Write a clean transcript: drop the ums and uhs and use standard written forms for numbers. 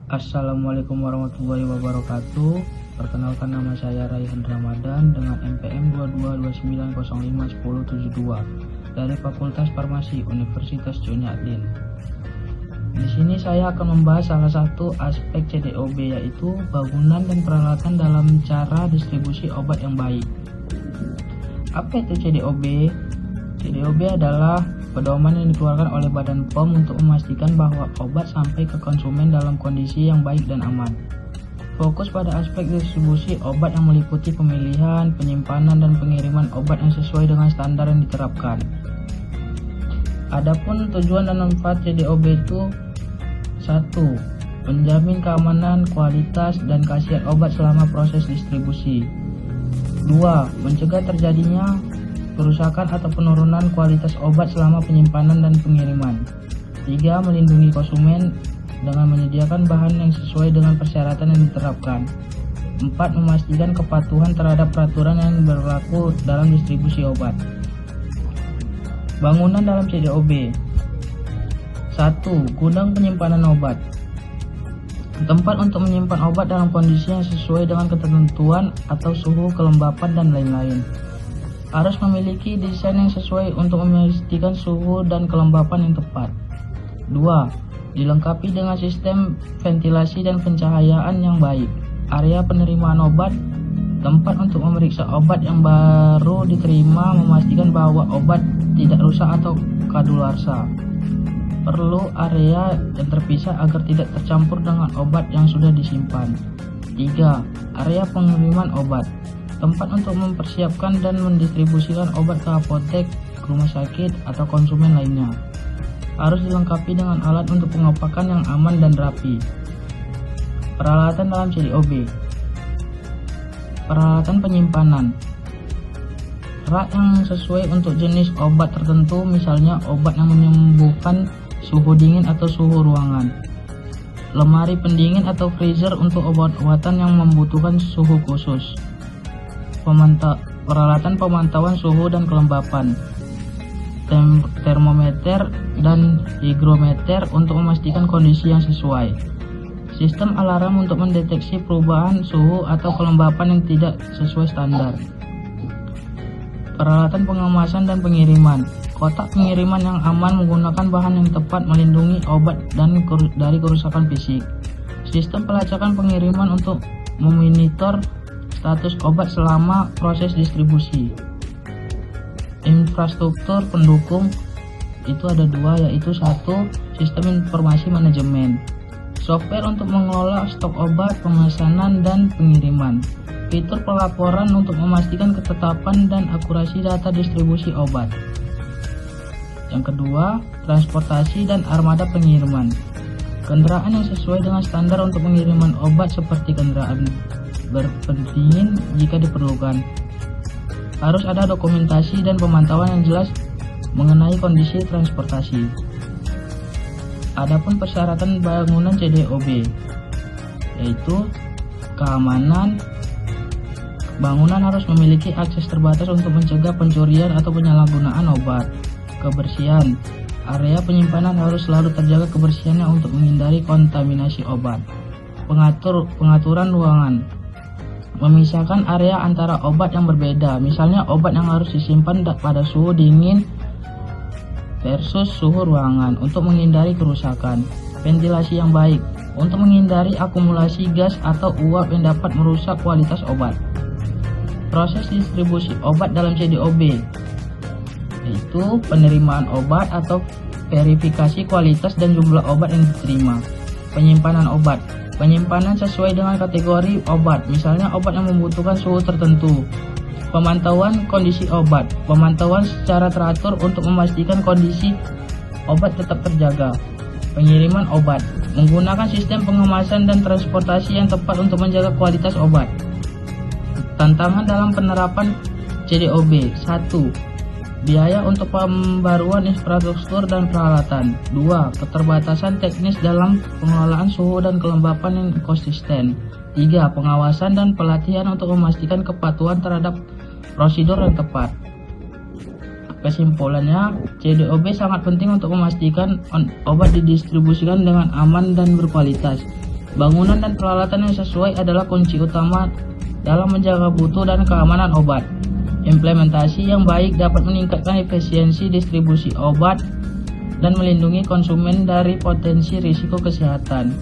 Assalamualaikum warahmatullahi wabarakatuh. Perkenalkan, nama saya Raihan Ramadan dengan NPM 2229051072 dari Fakultas Farmasi Universitas Chunyadin. Di sini saya akan membahas salah satu aspek CDOB, yaitu bangunan dan peralatan dalam cara distribusi obat yang baik. Apa itu CDOB? CDOB adalah pedoman yang dikeluarkan oleh Badan POM untuk memastikan bahwa obat sampai ke konsumen dalam kondisi yang baik dan aman. Fokus pada aspek distribusi obat yang meliputi pemilihan, penyimpanan, dan pengiriman obat yang sesuai dengan standar yang diterapkan. Adapun tujuan dan manfaat CDOB itu: 1. Menjamin keamanan, kualitas, dan khasiat obat selama proses distribusi. 2. Mencegah terjadinya kerusakan atau penurunan kualitas obat selama penyimpanan dan pengiriman. 3. Melindungi konsumen dengan menyediakan bahan yang sesuai dengan persyaratan yang diterapkan. 4. Memastikan kepatuhan terhadap peraturan yang berlaku dalam distribusi obat. Bangunan dalam CDOB. 1. Gudang penyimpanan obat. Tempat untuk menyimpan obat dalam kondisi yang sesuai dengan ketentuan atau suhu, kelembapan, dan lain-lain. Harus memiliki desain yang sesuai untuk memastikan suhu dan kelembapan yang tepat. 2. Dilengkapi dengan sistem ventilasi dan pencahayaan yang baik. Area penerimaan obat. Tempat untuk memeriksa obat yang baru diterima, memastikan bahwa obat tidak rusak atau kadaluarsa. Perlu area yang terpisah agar tidak tercampur dengan obat yang sudah disimpan. 3. Area pengiriman obat. Tempat untuk mempersiapkan dan mendistribusikan obat ke apotek, ke rumah sakit, atau konsumen lainnya. Harus dilengkapi dengan alat untuk pengopakan yang aman dan rapi. Peralatan dalam CDOB. Peralatan penyimpanan. Rak yang sesuai untuk jenis obat tertentu, misalnya obat yang menyembuhkan suhu dingin atau suhu ruangan. Lemari pendingin atau freezer untuk obat-obatan yang membutuhkan suhu khusus. Peralatan pemantauan suhu dan kelembapan. Termometer dan higrometer untuk memastikan kondisi yang sesuai. Sistem alarm untuk mendeteksi perubahan suhu atau kelembapan yang tidak sesuai standar. Peralatan pengemasan dan pengiriman. Kotak pengiriman yang aman menggunakan bahan yang tepat, melindungi obat dari kerusakan fisik. Sistem pelacakan pengiriman untuk memonitor status obat selama proses distribusi. Infrastruktur pendukung itu ada 2, yaitu 1. Sistem informasi manajemen. Software untuk mengelola stok obat, pemesanan, dan pengiriman. Fitur pelaporan untuk memastikan ketetapan dan akurasi data distribusi obat. Yang kedua, transportasi dan armada pengiriman. Kendaraan yang sesuai dengan standar untuk pengiriman obat seperti kendaraan berpendingin jika diperlukan. Harus ada dokumentasi dan pemantauan yang jelas mengenai kondisi transportasi. Adapun persyaratan bangunan CDOB, yaitu keamanan. Bangunan harus memiliki akses terbatas untuk mencegah pencurian atau penyalahgunaan obat. Kebersihan. Area penyimpanan harus selalu terjaga kebersihannya untuk menghindari kontaminasi obat. Pengaturan ruangan. Memisahkan area antara obat yang berbeda, misalnya obat yang harus disimpan pada suhu dingin versus suhu ruangan untuk menghindari kerusakan. Ventilasi yang baik untuk menghindari akumulasi gas atau uap yang dapat merusak kualitas obat. Proses distribusi obat dalam CDOB, yaitu penerimaan obat atau verifikasi kualitas dan jumlah obat yang diterima. Penyimpanan obat. Penyimpanan sesuai dengan kategori obat, misalnya obat yang membutuhkan suhu tertentu. Pemantauan kondisi obat. Pemantauan secara teratur untuk memastikan kondisi obat tetap terjaga. Pengiriman obat. Menggunakan sistem pengemasan dan transportasi yang tepat untuk menjaga kualitas obat. Tantangan dalam penerapan CDOB. 1. Biaya untuk pembaruan infrastruktur dan peralatan. 2. Keterbatasan teknis dalam pengelolaan suhu dan kelembapan yang konsisten. 3. Pengawasan dan pelatihan untuk memastikan kepatuhan terhadap prosedur yang tepat. Kesimpulannya, CDOB sangat penting untuk memastikan obat didistribusikan dengan aman dan berkualitas. Bangunan dan peralatan yang sesuai adalah kunci utama dalam menjaga mutu dan keamanan obat. Implementasi yang baik dapat meningkatkan efisiensi distribusi obat dan melindungi konsumen dari potensi risiko kesehatan.